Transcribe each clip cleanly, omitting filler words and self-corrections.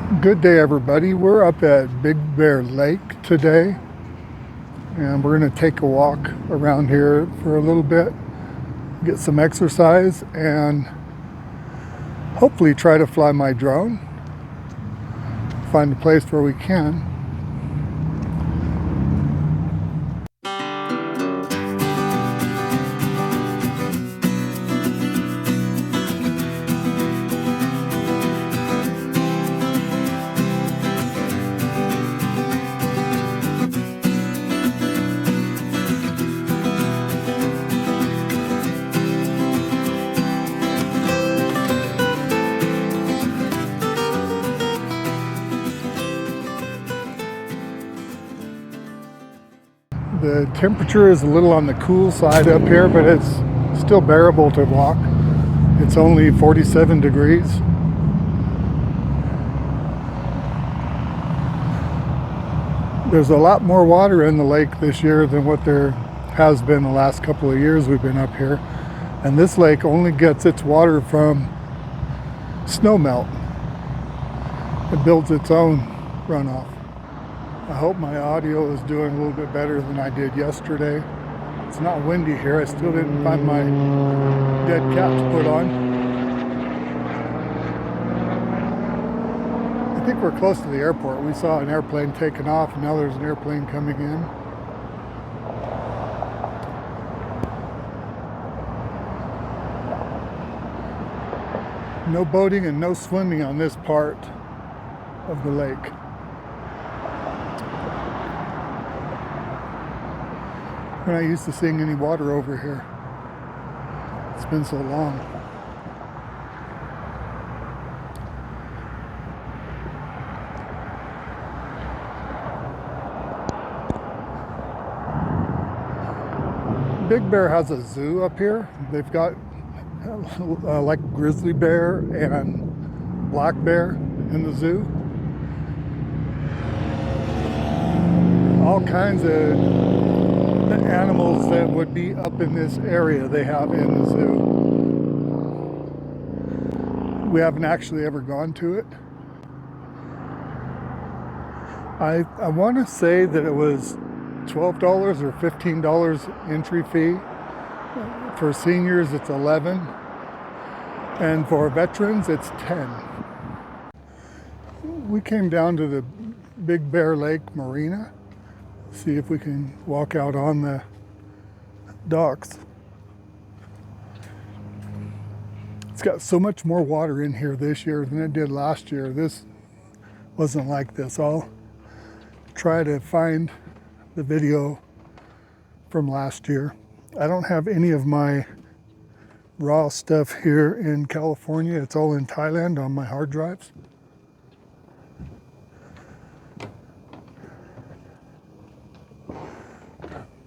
Good day, everybody. We're up at Big Bear Lake today, and we're going to take a walk around here for a little bit, get some exercise, and hopefully try to fly my drone, find a place where we can. The temperature is a little on the cool side up here, but it's still bearable to walk. It's only 47 degrees. There's a lot more water in the lake this year than what there has been the last couple of years we've been up here. And this lake only gets its water from snowmelt. It builds its own runoff. I hope my audio is doing a little bit better than I did yesterday. It's not windy here. I still didn't find my dead cat to put on. I think we're close to the airport. We saw an airplane taking off, and now there's an airplane coming in. No boating and no swimming on this part of the lake. We're not used to seeing any water over here. It's been so long. Big Bear has a zoo up here. They've got like grizzly bear and black bear in the zoo. All kinds of animals that would be up in this area they have in the zoo. We haven't actually ever gone to it. I want to say that it was $12 or $15 entry fee. For seniors it's $11, and for veterans it's $10. We came down to the Big Bear Lake Marina. See if we can walk out on the docks. It's got so much more water in here this year than it did last year. This wasn't like this. I'll try to find the video from last year. I don't have any of my raw stuff here in California. It's all in Thailand on my hard drives.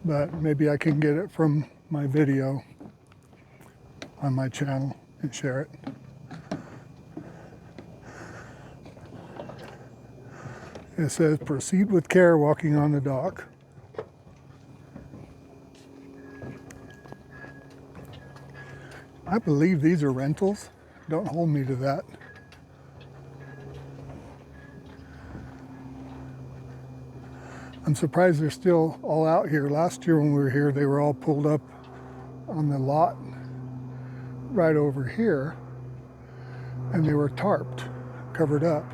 But maybe I can get it from my video on my channel and share it. It says, proceed with care walking on the dock. I believe these are rentals. Don't hold me to that. I'm surprised they're still all out here. Last year when we were here, they were all pulled up on the lot right over here, and they were tarped, covered up.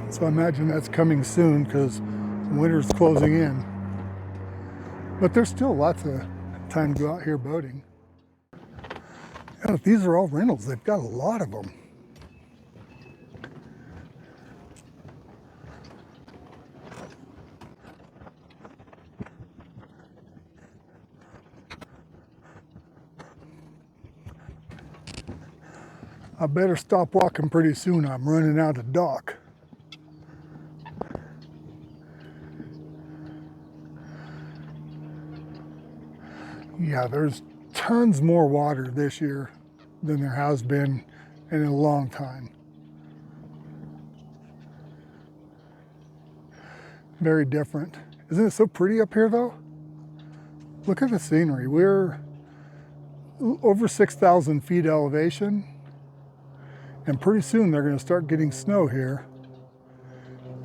So I imagine that's coming soon because winter's closing in. But there's still lots of time to go out here boating. Yeah, these are all rentals. They've got a lot of them. I better stop walking pretty soon. I'm running out of dock. Yeah, there's tons more water this year than there has been in a long time. Very different. Isn't it so pretty up here though? Look at the scenery. We're over 6,000 feet elevation, And pretty soon they're going to start getting snow here,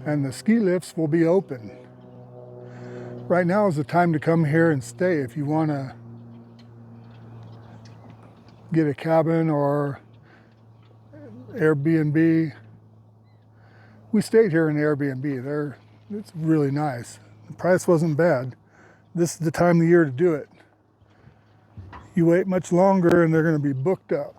and the ski lifts will be open. Right now is the time to come here and stay if you want to get a cabin or Airbnb. We stayed here in the Airbnb. It's really nice. The price wasn't bad. This is the time of the year to do it. You wait much longer and they're going to be booked up.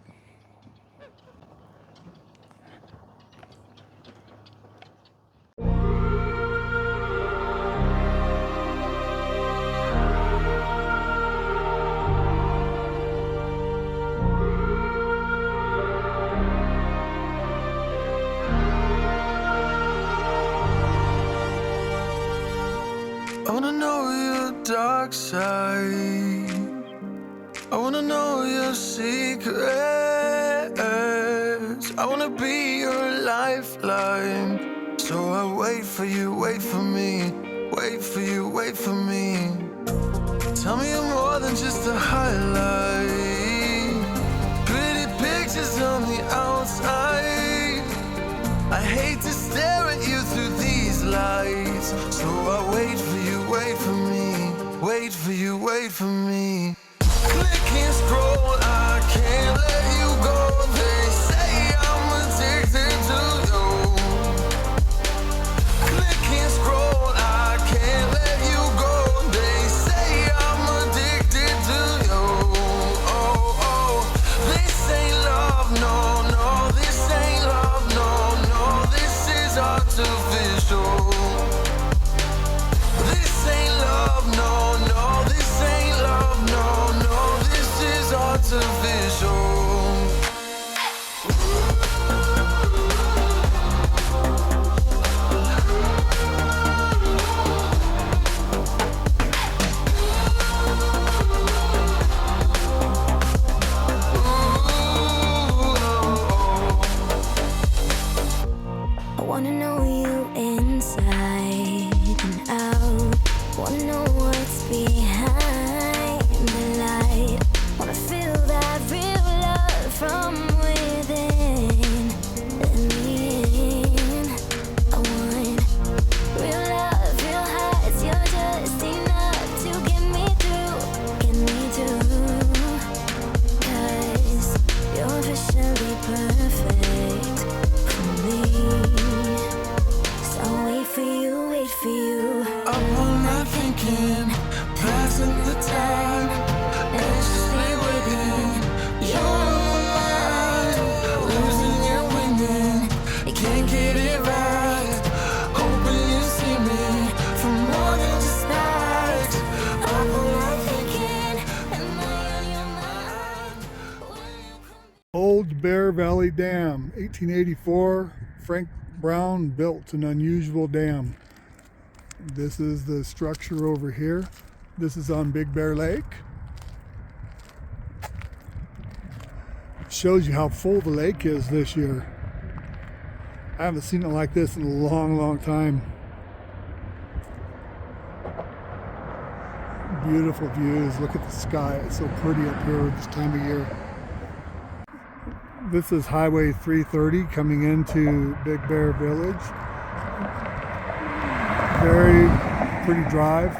I wanna know your dark side. I wanna know your secrets. I wanna be your lifeline. So I wait for you, wait for me. Wait for you, wait for me. Tell me you're more than just a highlight. Pretty pictures on the outside. I hate to stare at you through these lights. So I wait for you, wait for me. Wait for you, wait for me. Click and scroll, I can't let you go. They say I'm addicted to you. Click and scroll, I can't let you go. They say I'm addicted to you. Oh, oh, this ain't love, no, no. This ain't love, no, no. This is artificial. This ain't love, no, no. This ain't love, no, no. This is artificial. I wanna know you inside and out. Wanna know what's behind the light. Wanna feel that real love from within. Let me in. I want real love, real hearts. You're just enough to get me through, get me through. 'Cause you're officially perfect for me. So wait for you, wait for you. Up all night thinking, passing the time, anxiously waiting. You're mine, losing and winning. You can't get it right. Hoping you see me for more than just nights. Up all night thinking, Am I on your mind? Will you come? Old Bear Valley Dam, 1884. Frank Brown built an unusual dam. This is the structure over here. This is on Big Bear Lake. Shows you how full the lake is this year. I haven't seen it like this in a long, long time. Beautiful views. Look at the sky. It's so pretty up here this time of year. This is Highway 330 coming into Big Bear Village. Very pretty drive.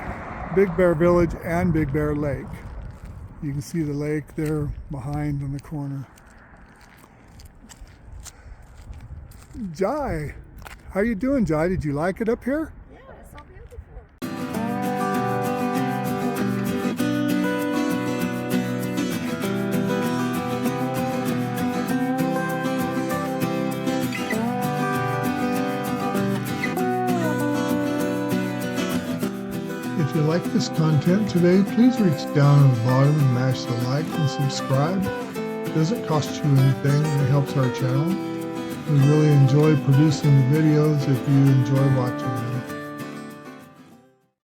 Big Bear Village and Big Bear Lake. You can see the lake there behind in the corner. Jai, how you doing, Jai? Did you like it up here? Yeah, it's so beautiful. If you like this content today, please reach down to the bottom and mash the like and subscribe. It doesn't cost you anything and it helps our channel. We really enjoy producing the videos if you enjoy watching them.